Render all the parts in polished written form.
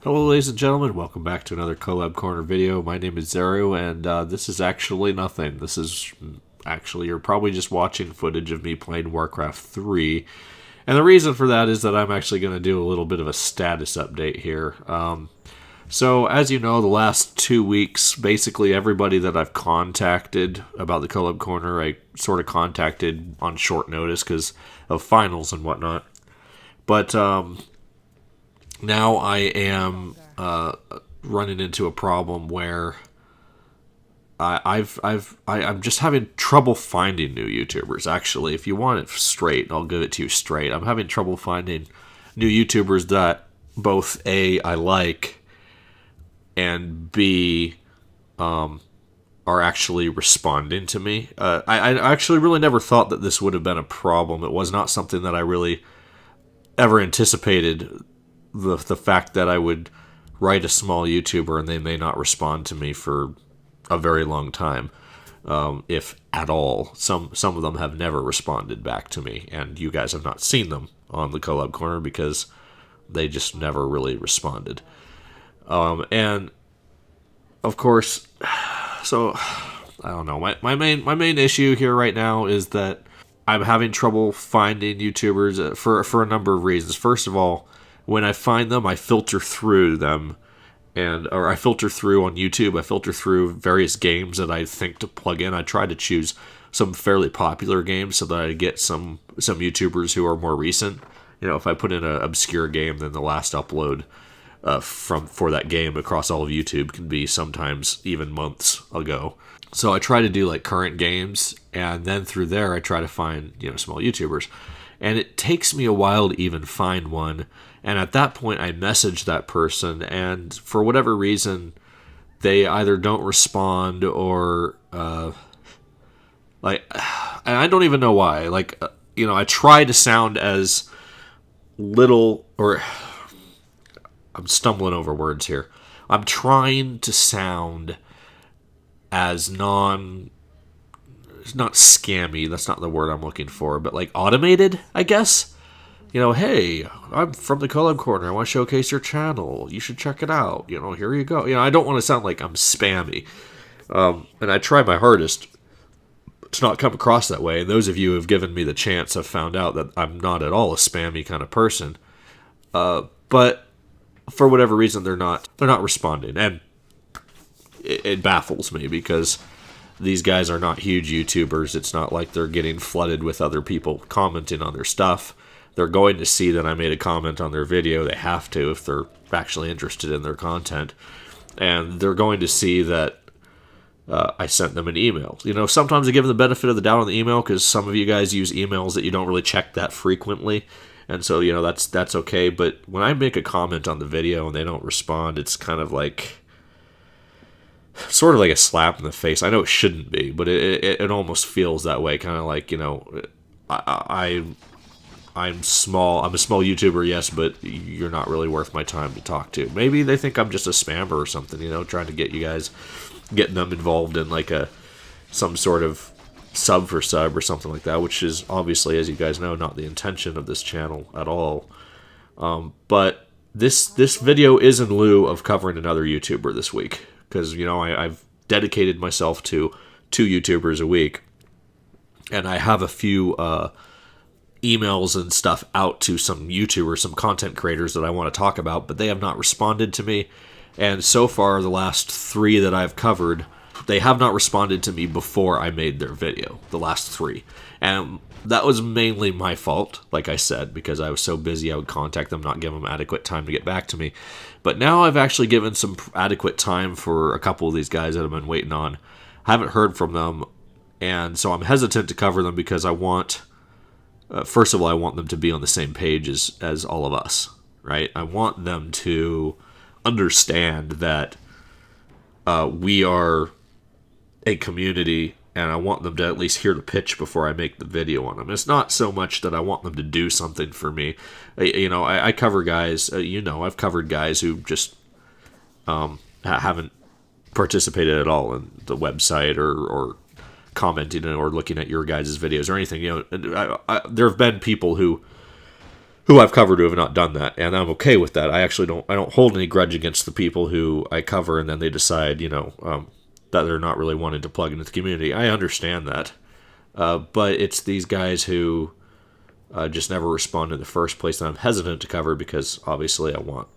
Hello ladies and gentlemen, welcome back to another Collab Corner video. My name is Zero, and this is actually nothing. This is actually, you're probably just watching footage of me playing Warcraft 3. And the reason for that is that I'm actually going to do a little bit of a status update here. So as you know, the last 2 weeks, basically everybody that I've contacted about the Collab Corner, I sort of contacted on short notice because of finals and whatnot. But now I am running into a problem where I'm just having trouble finding new YouTubers. Actually, if you want it straight, I'll give it to you straight. I'm having trouble finding new YouTubers that both A, I like, and B, are actually responding to me. I actually really never thought that this would have been a problem. It was not something that I really ever anticipated. The fact that I would write a small YouTuber and they may not respond to me for a very long time, if at all. Some of them have never responded back to me, and you guys have not seen them on the Collab Corner because they just never really responded. And of course, so I don't know. My main issue here right now is that I'm having trouble finding YouTubers for a number of reasons. First of all, when I find them, I filter through them, or I filter through on YouTube. I filter through various games that I think to plug in. I try to choose some fairly popular games so that I get some YouTubers who are more recent. You know, if I put in an obscure game, then the last upload for that game across all of YouTube can be sometimes even months ago. So I try to do like current games, and then through there I try to find small YouTubers. And it takes me a while to even find one. And at that point, I message that person, and for whatever reason, they either don't respond or, and I don't even know why. I try to sound as little, or I'm stumbling over words here. I'm trying to sound as not scammy, that's not the word I'm looking for, but like automated, I guess. Hey, I'm from the Collab Corner. I want to showcase your channel. You should check it out. Here you go. I don't want to sound like I'm spammy. And I try my hardest to not come across that way. And those of you who have given me the chance have found out that I'm not at all a spammy kind of person. But for whatever reason, they're not responding. And it baffles me because these guys are not huge YouTubers. It's not like they're getting flooded with other people commenting on their stuff. They're going to see that I made a comment on their video. They have to if they're actually interested in their content. And they're going to see that I sent them an email. Sometimes I give them the benefit of the doubt on the email because some of you guys use emails that you don't really check that frequently. And so, that's okay. But when I make a comment on the video and they don't respond, it's kind of like sort of like a slap in the face. I know it shouldn't be, but it almost feels that way. Kind of like, I'm small. I'm a small YouTuber, yes, but you're not really worth my time to talk to. Maybe they think I'm just a spammer or something, trying to get you guys, getting them involved in like some sort of sub for sub or something like that, which is obviously, as you guys know, not the intention of this channel at all. But this video is in lieu of covering another YouTuber this week because I've dedicated myself to 2 YouTubers a week, and I have a few emails and stuff out to some YouTubers, some content creators that I want to talk about, but they have not responded to me. And so far, the last 3 that I've covered, they have not responded to me before I made their video, the last 3. And that was mainly my fault, like I said, because I was so busy I would contact them, not give them adequate time to get back to me. But now I've actually given some adequate time for a couple of these guys that I've been waiting on. I haven't heard from them, and so I'm hesitant to cover them because I want... first of all, I want them to be on the same page as all of us, right? I want them to understand that we are a community, and I want them to at least hear the pitch before I make the video on them. It's not so much that I want them to do something for me. I cover guys, I've covered guys who just haven't participated at all in the website or commenting or looking at your guys' videos or anything. There have been people who who I've covered who have not done that, and I'm okay with that. I don't hold any grudge against the people who I cover and then they decide, that they're not really wanting to plug into the community. I understand that. But it's these guys who just never respond in the first place that I'm hesitant to cover, because obviously I want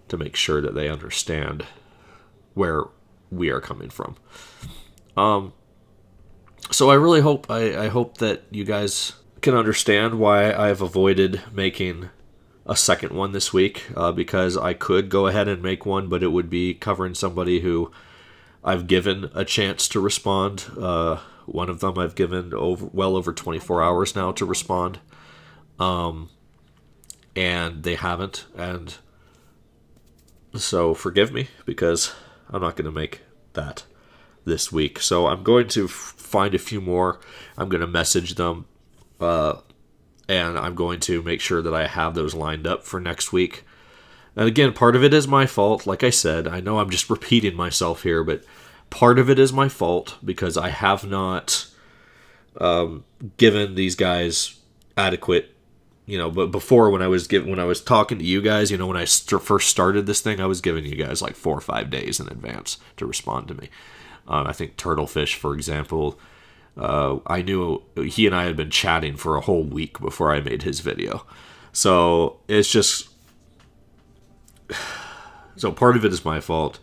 to make sure that they understand where we are coming from. So I really hope I hope that you guys can understand why I've avoided making a second one this week, because I could go ahead and make one, but it would be covering somebody who I've given a chance to respond. One of them I've given well over 24 hours now to respond, and they haven't, and so forgive me, because I'm not going to make that this week. So I'm going to find a few more. I'm going to message them, and I'm going to make sure that I have those lined up for next week. And again, part of it is my fault. Like I said, I know I'm just repeating myself here, but part of it is my fault because I have not given these guys adequate, but before when I was talking to you guys, when I first started this thing, I was giving you guys like 4 or 5 days in advance to respond to me. I think Turtlefish, for example, I knew he and I had been chatting for a whole week before I made his video. So it's just, so part of it is my fault,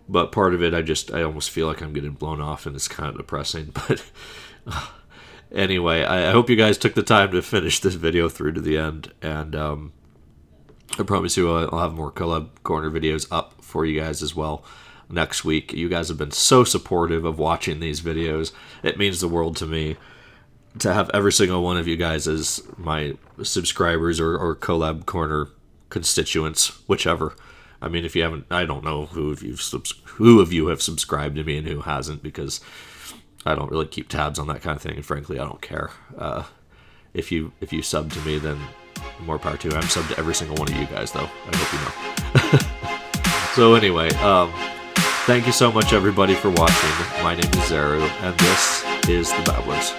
but part of it I almost feel like I'm getting blown off, and it's kind of depressing. But anyway, I hope you guys took the time to finish this video through to the end, and I promise you I'll have more Collab Corner videos up for you guys as well next week. You guys have been so supportive of watching these videos. It means the world to me to have every single one of you guys as my subscribers or Collab Corner constituents, whichever. I mean, if you haven't, I don't know who of you have subscribed to me and who hasn't, because I don't really keep tabs on that kind of thing, and frankly, I don't care. If you sub to me, then more power to you. I'm subbed to every single one of you guys, though. I hope you know. So anyway, thank you so much, everybody, for watching. My name is Zaru, and this is the Babblers.